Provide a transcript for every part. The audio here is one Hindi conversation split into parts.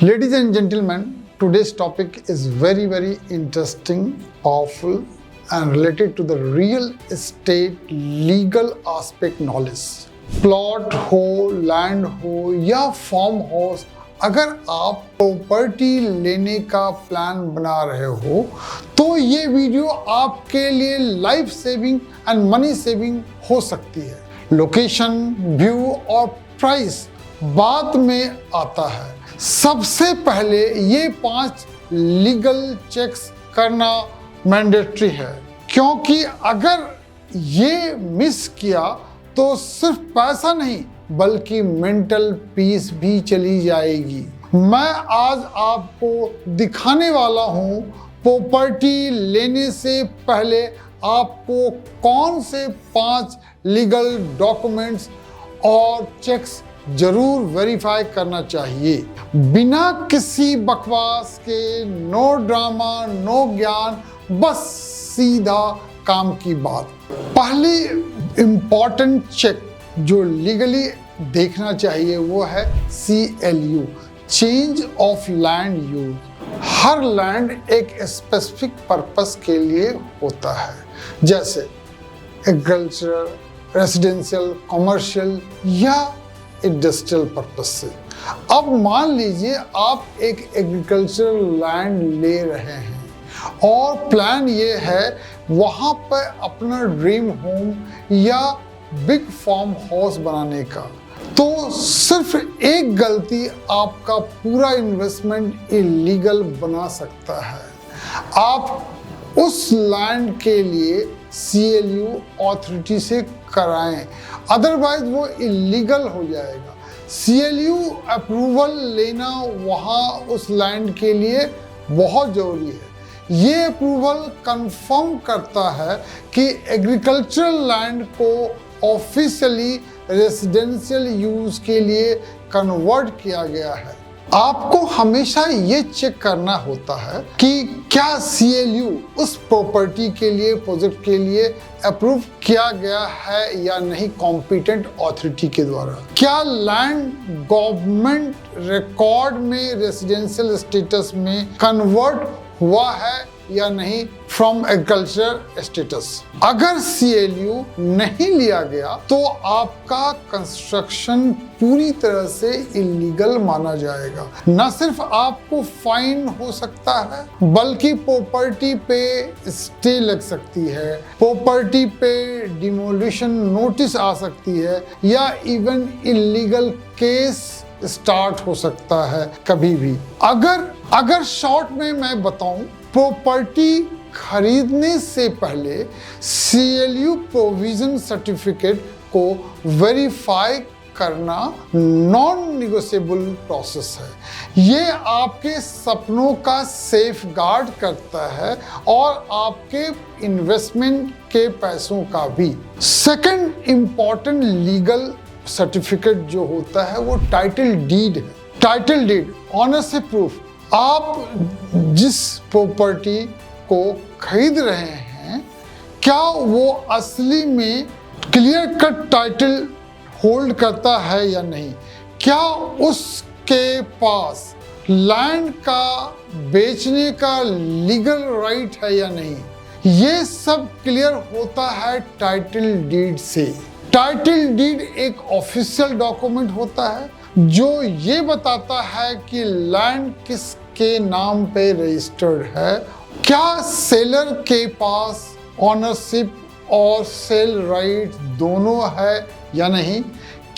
Ladies and gentlemen, today's topic is very interesting, powerful and related to the real estate legal aspect knowledge. Plot हो, लैंड हो या फार्म हाउस, अगर आप प्रॉपर्टी लेने का प्लान बना रहे हो तो ये वीडियो आपके लिए life saving and money saving हो सकती है। लोकेशन, व्यू और प्राइस बाद में आता है। सबसे पहले ये 5 लीगल चेक्स करना मैंडेटरी है, क्योंकि अगर ये मिस किया तो सिर्फ पैसा नहीं बल्कि मेंटल पीस भी चली जाएगी। मैं आज आपको दिखाने वाला हूँ प्रॉपर्टी लेने से पहले आपको कौन से 5 लीगल डॉक्यूमेंट्स और चेक्स जरूर वेरीफाई करना चाहिए। बिना किसी बकवास के, नो ड्रामा, नो ज्ञान, बस सीधा काम की बात। पहली इम्पॉर्टेंट चेक जो लीगली देखना चाहिए वो है CLU, change of land use. Her land एक स्पेसिफिक पर्पस के लिए होता है, जैसे एग्रीकल्चरल, रेजिडेंशियल, कमर्शियल या इंडस्ट्रियल पर्पस से। अब मान लीजिए आप एक एग्रीकल्चरल लैंड ले रहे हैं और प्लान ये है वहाँ पर अपना ड्रीम होम या बिग फार्म हाउस बनाने का, तो सिर्फ एक गलती आपका पूरा इन्वेस्टमेंट इलीगल बना सकता है। आप उस लैंड के लिए CLU अथॉरिटी से कराएं, अदरवाइज वो इलीगल हो जाएगा। CLU अप्रूवल लेना वहाँ उस लैंड के लिए बहुत ज़रूरी है। ये अप्रूवल कंफर्म करता है कि एग्रीकल्चरल लैंड को ऑफिशियली रेजिडेंशियल यूज के लिए कन्वर्ट किया गया है। आपको हमेशा ये चेक करना होता है कि क्या CLU उस प्रॉपर्टी के लिए, प्रोजेक्ट के लिए अप्रूव किया गया है या नहीं कॉम्पिटेंट अथॉरिटी के द्वारा। क्या लैंड गवर्नमेंट रिकॉर्ड में रेजिडेंशियल स्टेटस में कन्वर्ट हुआ है या नहीं फ्रॉम एग्रीकल्चर स्टेटस। अगर CLU नहीं लिया गया तो आपका कंस्ट्रक्शन पूरी तरह से इलीगल माना जाएगा। न सिर्फ आपको फाइन हो सकता है बल्कि प्रॉपर्टी पे स्टे लग सकती है, प्रॉपर्टी पे डिमोलिशन नोटिस आ सकती है या इवन इलीगल केस स्टार्ट हो सकता है कभी भी। अगर शॉर्ट में मैं बताऊं, प्रॉपर्टी खरीदने से पहले CLU प्रोविजन सर्टिफिकेट को वेरीफाई करना नॉन निगोशिएबल प्रोसेस है। ये आपके सपनों का सेफ गार्ड करता है और आपके इन्वेस्टमेंट के पैसों का भी। सेकंड इम्पॉर्टेंट लीगल सर्टिफिकेट जो होता है वो टाइटल डीड है। Title deed ownership proof. आप जिस प्रॉपर्टी को खरीद रहे हैं क्या वो असली में क्लियर कट टाइटल होल्ड करता है या नहीं, क्या उसके पास लैंड का बेचने का लीगल राइट है या नहीं, ये सब क्लियर होता है टाइटल डीड से। टाइटल डीड एक ऑफिशियल डॉक्यूमेंट होता है जो ये बताता है कि लैंड किसके नाम पे रजिस्टर्ड है, क्या सेलर के पास ओनरशिप और सेल राइट दोनों है या नहीं,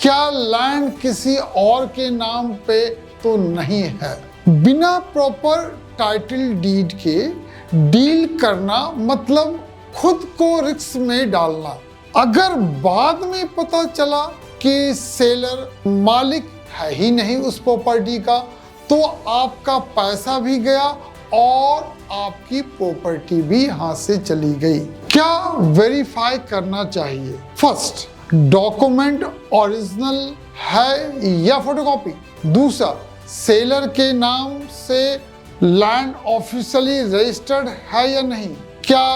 क्या लैंड किसी और के नाम पे तो नहीं है। बिना प्रॉपर टाइटल डीड के डील करना मतलब खुद को रिस्क में डालना। अगर बाद में पता चला कि सेलर मालिक है ही नहीं उस प्रॉपर्टी का तो आपका पैसा भी गया और आपकी प्रॉपर्टी भी हाथ से चली गई। क्या वेरीफाई करना चाहिए? फर्स्ट, डॉक्यूमेंट ओरिजिनल है या फोटोकॉपी। दूसरा, सेलर के नाम से लैंड ऑफिशियली रजिस्टर्ड है या नहीं, क्या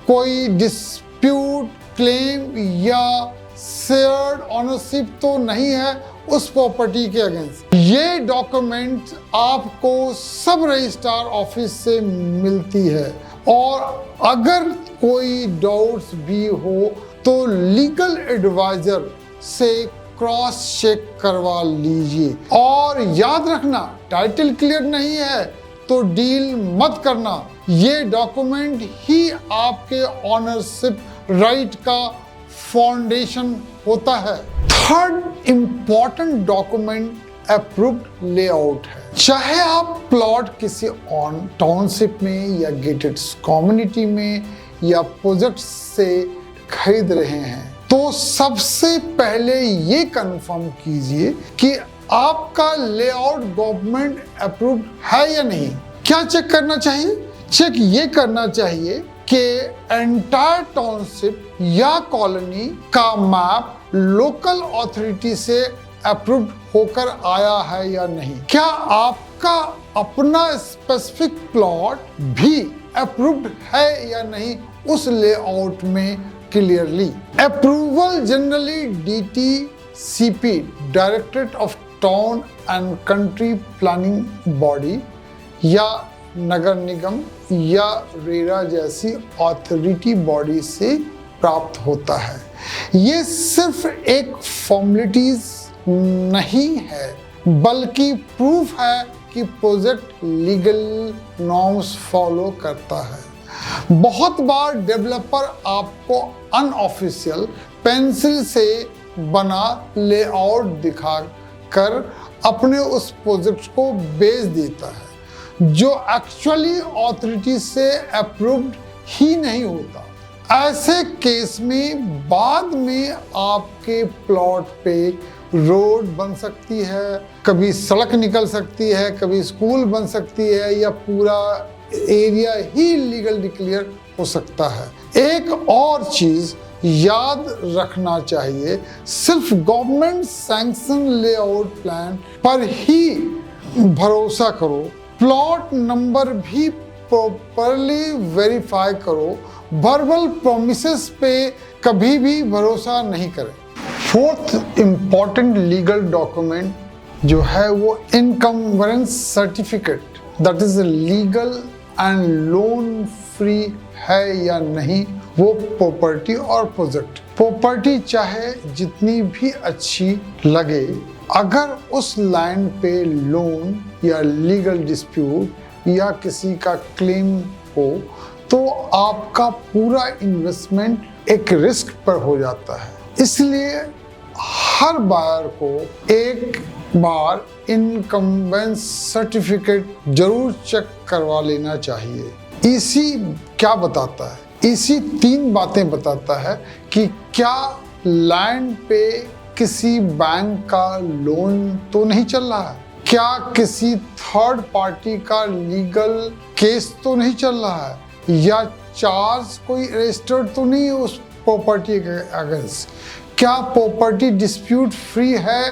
कोई डिस्प्यूट, क्लेम या शेयर्ड ओनरशिप तो नहीं है उस प्रॉपर्टी के अगेंस्ट। ये डॉक्यूमेंट आपको सब रजिस्ट्रार ऑफिस से मिलती है, और अगर कोई डाउट्स भी हो तो लीगल एडवाइजर से क्रॉस चेक करवा लीजिए। और याद रखना, टाइटल क्लियर नहीं है तो डील मत करना। ये डॉक्यूमेंट ही आपके ऑनरशिप राइट का फाउंडेशन होता है। Third important document approved layout है। चाहे आप प्लॉट किसी टाउनशिप में या गेटेड कम्युनिटी में या प्रोजेक्ट से खरीद रहे हैं, तो सबसे पहले ये कंफर्म कीजिए कि आपका लेआउट गवर्नमेंट अप्रूव्ड है या नहीं। क्या चेक करना चाहिए? चेक ये करना चाहिए कि एंटायर टाउनशिप या कॉलोनी का मैप लोकल अथॉरिटी से अप्रूव्ड होकर आया है या नहीं। क्या आपका अपना स्पेसिफिक प्लॉट भी अप्रूव्ड है या नहीं उस लेआउट में clearly. Approval generally DTCP, directorate of town and country planning body, या नगर निगम या रेरा जैसी अथॉरिटी बॉडी से प्राप्त होता है। ये सिर्फ एक फॉर्मेलिटीज नहीं है, बल्कि प्रूफ है कि प्रोजेक्ट लीगल नॉर्म्स फॉलो करता है। बहुत बार डेवलपर आपको अनऑफिशियल पेंसिल से बना लेआउट दिखाकर अपने उस प्रोजेक्ट को बेच देता है, जो एक्चुअली अथॉरिटी से अप्रूव्ड ही नहीं होता। ऐसे केस में बाद में आपके प्लॉट पे रोड बन सकती है, कभी सड़क निकल सकती है, कभी स्कूल बन सकती है, या पूरा एरिया ही लीगल डिक्लेयर हो सकता है। एक और चीज याद रखना चाहिए, सिर्फ गवर्नमेंट सैंक्शन लेआउट प्लान पर ही भरोसा करो। प्लॉट नंबर भी प्रॉपरली वेरीफाई करो। वर्बल प्रोमिसेस पे कभी भी भरोसा नहीं करें। फोर्थ इंपॉर्टेंट लीगल डॉक्यूमेंट जो है वो encumbrance certificate, that is legal and loan free है या नहीं वो प्रॉपर्टी और प्रोजेक्ट। प्रॉपर्टी चाहे जितनी भी अच्छी लगे, अगर उस लैंड पे लोन या लीगल डिस्प्यूट या किसी का क्लेम हो तो आपका पूरा इन्वेस्टमेंट एक रिस्क पर हो जाता है। इसलिए हर बायर को एक बार इनकम्बेंस सर्टिफिकेट जरूर चेक करवा लेना चाहिए। इसी क्या बताता है? इसी 3 बातें बताता है कि क्या लैंड पे किसी बैंक का लोन तो नहीं चल रहा है, क्या किसी थर्ड पार्टी का लीगल केस तो नहीं चल रहा है, या चार्ज कोई रजिस्टर्ड तो नहीं है उस प्रॉपर्टी के अगेंस्ट, क्या प्रॉपर्टी डिस्प्यूट फ्री है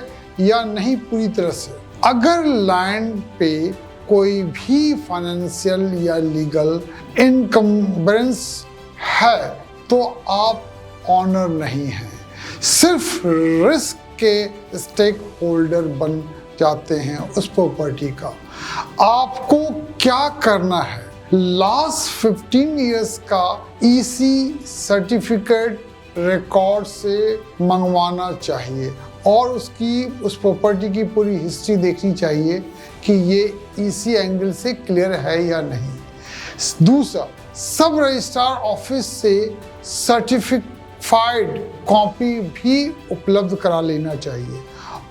या नहीं पूरी तरह से। अगर लैंड पे कोई भी फाइनेंशियल या लीगल इनकम्बरेंस है तो आप ऑनर नहीं हैं, सिर्फ रिस्क के स्टेक होल्डर बन जाते हैं उस प्रॉपर्टी का। आपको क्या करना है? लास्ट 15 इयर्स का EC सर्टिफिकेट रिकॉर्ड से मंगवाना चाहिए और उस प्रॉपर्टी की पूरी हिस्ट्री देखनी चाहिए कि ये EC एंगल से क्लियर है या नहीं। दूसरा, सब रजिस्ट्रार ऑफिस से सर्टिफाइड कॉपी भी उपलब्ध करा लेना चाहिए।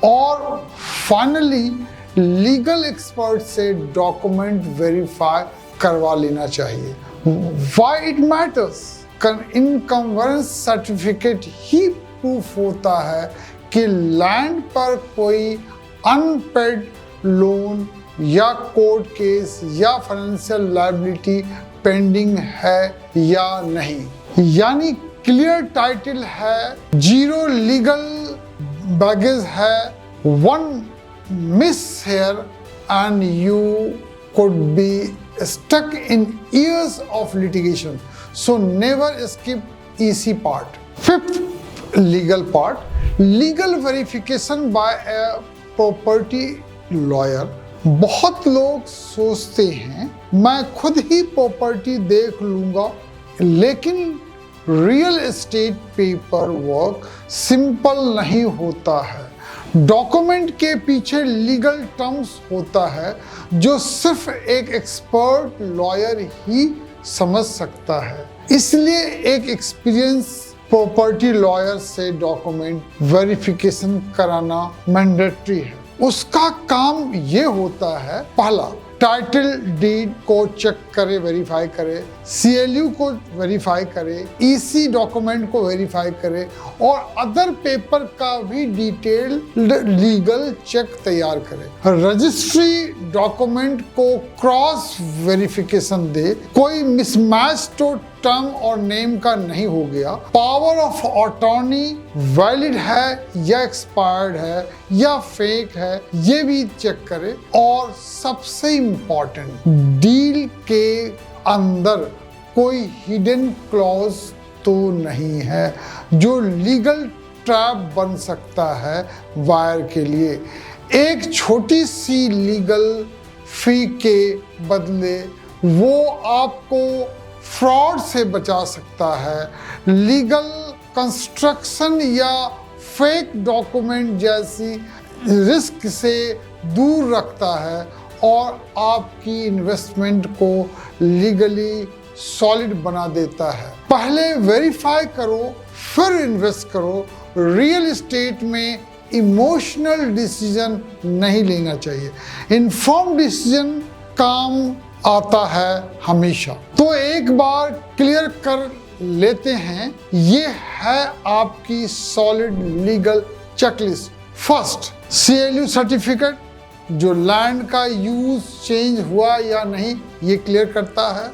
और फाइनली, लीगल एक्सपर्ट से डॉक्यूमेंट वेरीफाई करवा लेना चाहिए। Why it matters? Encumbrance certificate ही प्रूफ होता है कि लैंड पर कोई अनपेड लोन या कोर्ट केस या फाइनेंशियल लायबिलिटी पेंडिंग है या नहीं, यानी क्लियर टाइटल है, जीरो लीगल बैगेज है, one miss here and you could be stuck in years of litigation. So never skip EC part. Fifth legal part, legal verification bye a property lawyer. बहुत लोग सोचते हैं मैं खुद ही प्रॉपर्टी देख लूंगा, लेकिन real estate paper work simple नहीं होता है। डॉक्यूमेंट के पीछे लीगल टर्म्स होता है जो सिर्फ एक एक्सपर्ट लॉयर ही समझ सकता है। इसलिए एक एक्सपीरियंस प्रॉपर्टी लॉयर से डॉक्यूमेंट वेरिफिकेशन कराना मैंडेटरी है। उसका काम ये होता है, पहला टाइटल डीड को चेक करे, वेरीफाई करे, CLU को वेरीफाई करे, EC डॉक्यूमेंट को वेरीफाई करे और अदर पेपर का भी डिटेल्ड लीगल चेक तैयार करे। रजिस्ट्री डॉक्यूमेंट को क्रॉस वेरिफिकेशन दे, कोई मिसमैच तो टर्म और नेम का नहीं हो गया, पावर ऑफ अटॉर्नी वैलिड है या एक्सपायर्ड है या फेक है, ये भी चेक करे। और सबसे इम्पोर्टेंट, डील के अंदर कोई हिडन क्लॉज तो नहीं है जो लीगल ट्रैप बन सकता है वायर के लिए। एक छोटी सी लीगल फी के बदले वो आपको फ्रॉड से बचा सकता है, लीगल कंस्ट्रक्शन या फेक डॉक्यूमेंट जैसी रिस्क से दूर रखता है और आपकी इन्वेस्टमेंट को लीगली सॉलिड बना देता है। पहले वेरीफाई करो, फिर इन्वेस्ट करो। रियल एस्टेट में इमोशनल डिसीजन नहीं लेना चाहिए, इन्फॉर्म्ड डिसीजन काम आता है हमेशा। तो एक बार क्लियर कर लेते हैं, ये है आपकी solid legal checklist. First, CLU certificate जो लैंड का यूज चेंज हुआ या नहीं ये क्लियर करता है।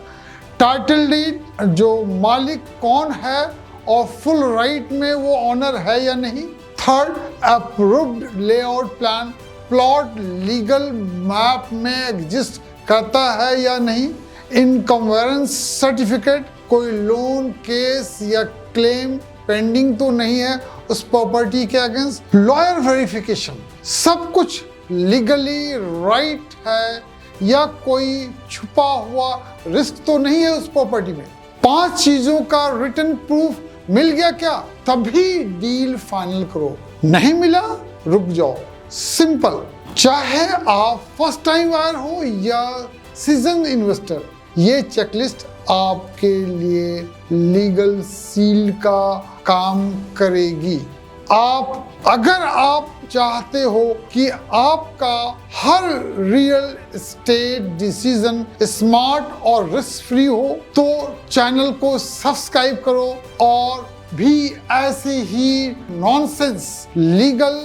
टाइटल डीड जो मालिक कौन है और फुल राइट में वो ऑनर है या नहीं। Third, approved layout plan, plot legal map में एग्जिस्ट करता है या नहीं। इनकम्बेरेंस सर्टिफिकेट, कोई लोन केस या क्लेम पेंडिंग तो नहीं है उस प्रॉपर्टी के अगेंस्ट। लॉयर वेरिफिकेशन, सब कुछ लीगली राइट है या कोई छुपा हुआ रिस्क तो नहीं है उस प्रॉपर्टी में। 5 चीजों का रिटन प्रूफ मिल गया क्या, तभी डील फाइनल करो। नहीं मिला, रुक जाओ। सिंपल। चाहे आप फर्स्ट टाइम बायर हो या सीजन इन्वेस्टर, ये चेकलिस्ट आपके लिए लीगल सील का काम करेगी। अगर आप चाहते हो कि आपका हर रियल एस्टेट डिसीजन स्मार्ट और रिस्क फ्री हो, तो चैनल को सब्सक्राइब करो और भी ऐसे ही nonsense legal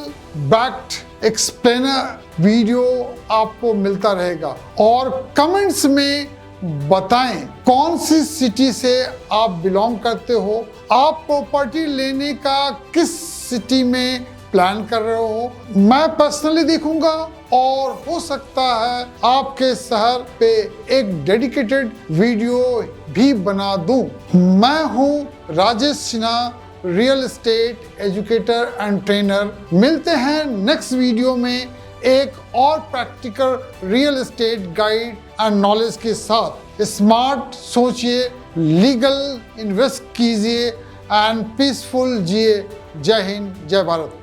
backed explainer video आपको मिलता रहेगा। और कमेंट्स में बताएं कौन सी सिटी से आप बिलोंग करते हो, आप प्रॉपर्टी लेने का किस सिटी में प्लान कर रहे हो। मैं पर्सनली देखूंगा और हो सकता है आपके शहर पे एक डेडिकेटेड वीडियो भी बना दूं। मैं हूं Rajesh Sinha, real estate educator and trainer. मिलते हैं नेक्स्ट वीडियो में एक और practical real estate guide and knowledge के साथ। स्मार्ट सोचिए, लीगल इन्वेस्ट कीजिए एंड पीसफुल जिए। जय हिंद, जय भारत।